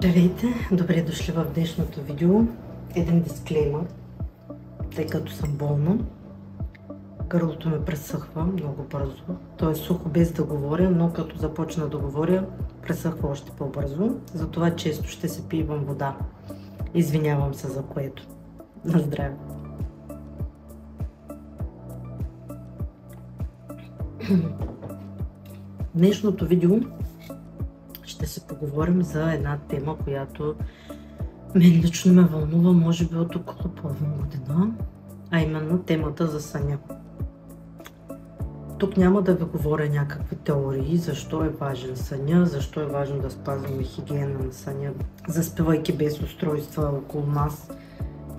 Здравейте! Добре дошли в днешното видео. Един дисклеймър, тъй като съм болна. Гърлото ми пресъхва много бързо. То е сухо без да говоря, но като започна да говоря, пресъхва още по-бързо. Затова често ще се пивам вода. Извинявам се за което. На здраве! Днешното видео ще се поговорим за една тема, която мен лично ме вълнува, може би от около половин година, а именно темата за съня. Тук няма да ви говоря някакви теории, защо е важен съня, защо е важно да спазваме хигиена на съня, заспивайки без устройства около нас,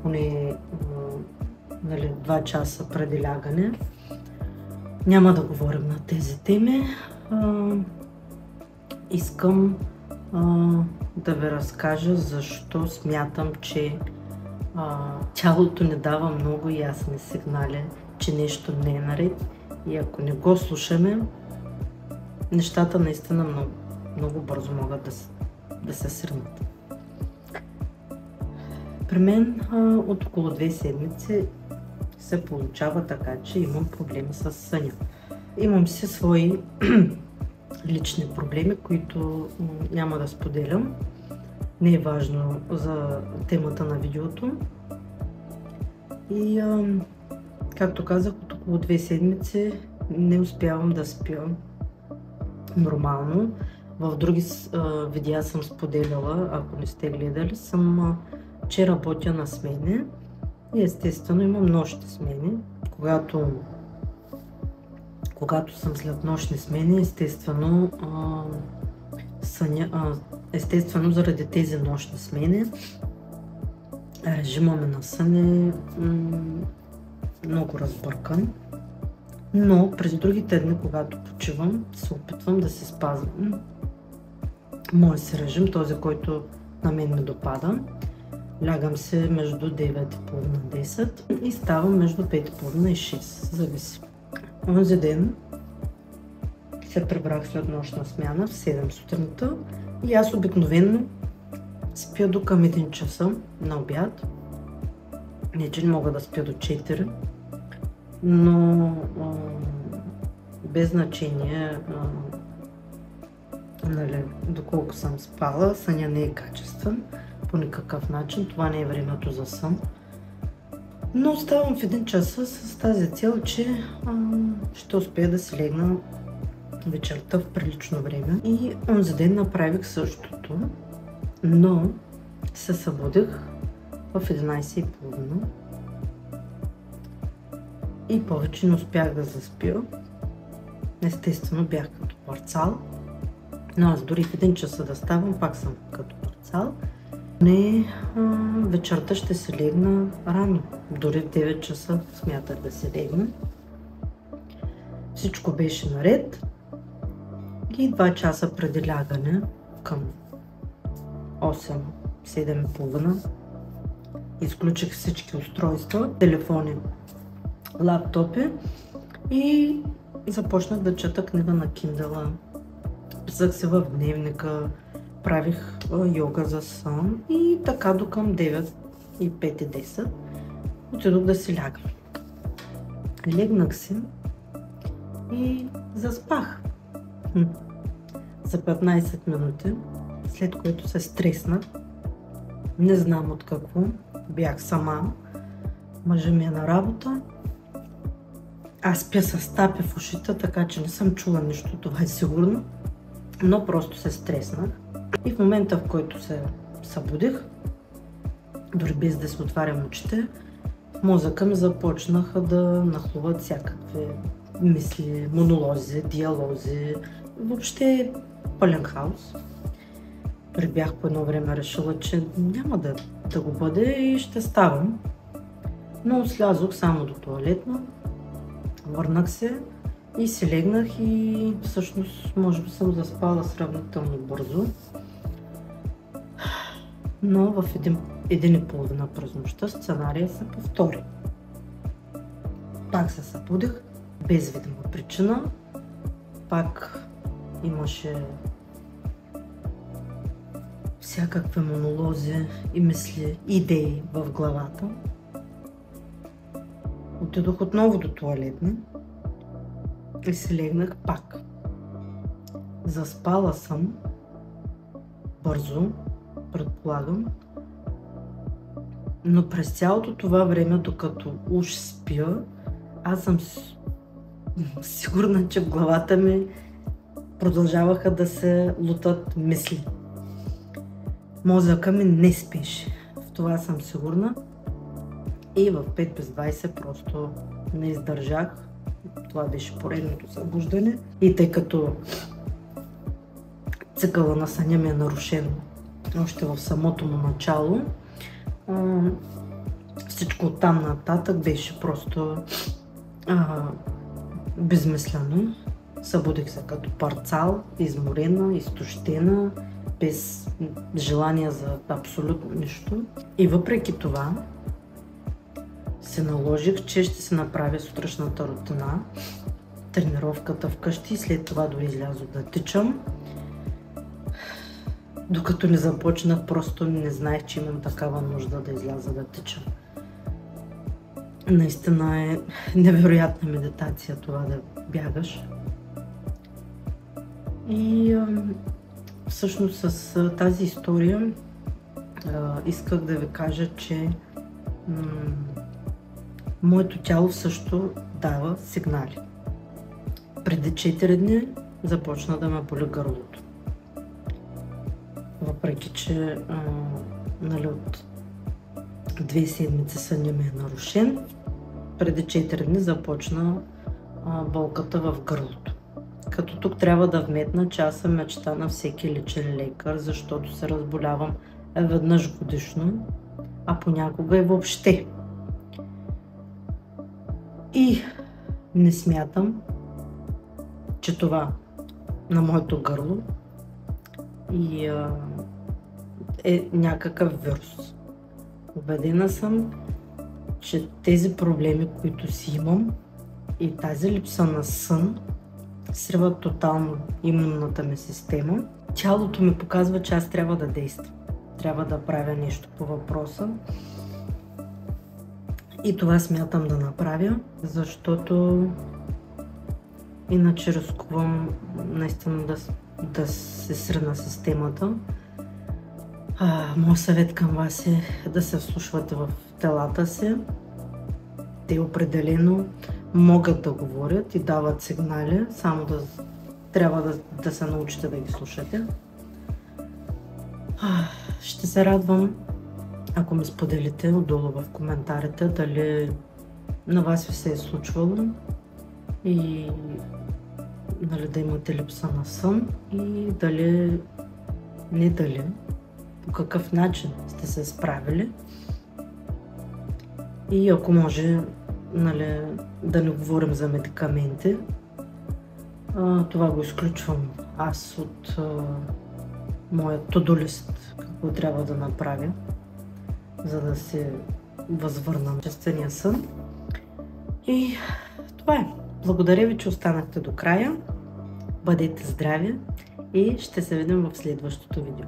поне 2 часа преди лягане. Няма да говорим на тези теми. Искам да ви разкажа защо смятам, че тялото ни дава много ясни сигнали, че нещо не е наред, и ако не го слушаме, нещата наистина много бързо могат да се сринат. При мен от около 2 седмици се получава така, че имам проблеми с съня. Имам си свои лични проблеми, които няма да споделям. Не е важно за темата на видеото. И както казах, от около 2 седмици не успявам да спя нормално. В други видеа съм споделяла, ако не сте гледали, че работя на смени. И естествено имам нощни смени. Когато съм след нощни смени, естествено заради тези нощни смени, режима ми на сън е много разбъркан. Но през другите дни, когато почивам, се опитвам да си спазвам моя си режим, този, който на мен ми допада. Лягам се между 9:30-10 и ставам между 5:30 и 6, зависи. Онзи ден се прибрах след нощна смяна в 7 сутринта и аз обикновено спя до към 1 часа на обяд. Не, че не мога да спя до 4, но без значение доколко съм спала, съня не е качествен по никакъв начин, това не е времето за сън. Но оставам в 1 часа с тази цел, че ще успея да си легна вечерта в прилично време. И онзи ден направих същото, но се събудих в 11:30 и повече не успях да заспя. Естествено бях като парцал, но аз дори в 1 часа да ставам, пак съм като парцал. Вечерта ще се легна рано, дори в 9 часа смятах да се легна. Всичко беше наред и 2 часа преди лягане, към 8-7:30, изключих всички устройства, телефони, лаптопи и започнах да чета книга на Kindle. Писах се в дневника, правих йога за сън и така до към 9:05-10 отидох да си лягам. Легнах си и заспах за 15 минути, след което се стреснах. Не знам от какво, бях сама, мъжът ми е на работа. Аз спя с тапи в ушите, така че не съм чула нищо, това е сигурно, но просто се стреснах. И в момента, в който се събудих, дори без да си отварям очите, в мозъка ми започнаха да нахлуват всякакви мисли, монолози, диалози, въобще пълен хаос. Дори бях по едно време решила, че няма да го бъде и ще ставам. Но слязох само до тоалетна, върнах се и си легнах и всъщност може би съм заспала сравнително бързо. Но в 1:30 през нощта сценария се повтори. Пак се събудих, без видима причина. Пак имаше всякакви монолози и мисли, идеи в главата. Отидох отново до тоалетна и се легнах пак. Заспала съм бързо, предполагам, но през цялото това време, докато уж спя, аз съм сигурна, че в главата ми продължаваха да се лутат мисли. Мозъка ми не спеше. В това съм сигурна. И в 5 без 20 просто не издържах. Това беше поредното събуждане. И тъй като цикъла на съня ми е нарушен още в самото му начало, всичко оттам нататък беше просто безмислено. Събудих се като парцал, изморена, изтощена, без желание за абсолютно нищо. И въпреки това се наложих, че ще се направя сутрешната рутина, тренировката вкъщи и след това дори излязох да тичам. Докато не започнах, просто не знаех, че имам такава нужда да изляза да тичам. Наистина е невероятна медитация това да бягаш. И всъщност с тази история исках да ви кажа, че моето тяло също дава сигнали. Преди 4 дни започна да ме боли гърлото. Въпреки че от 2 седмици съня ми е нарушен, преди 4 дни започна болката в гърлото. Като тук трябва да вметна, че аз съм мечта на всеки личен лекар, защото се разболявам веднъж годишно, а понякога и въобще. И не смятам, че това на моето гърло е някакъв вирус. Убедена съм, че тези проблеми, които си имам и тази липса на сън, сриват тотално имунната ми система. Тялото ми показва, че аз трябва да действам. Трябва да правя нещо по въпроса. И това смятам да направя, защото иначе рискувам наистина да се срина системата. Моят съвет към вас е да се вслушвате в телата си. Те определено могат да говорят и дават сигнали, само трябва да се научите да ги слушате. Ще се радвам, ако ми споделите отдолу в коментарите дали на вас ви се е случвало и да имате липса на сън и дали, по какъв начин сте се справили. И ако може, да не говорим за медикаменти, това го изключвам аз от моя to-do list, какво трябва да направя, за да се възвърна честения сън. И това е. Благодаря ви, че останахте до края. Бъдете здрави и ще се видим в следващото видео.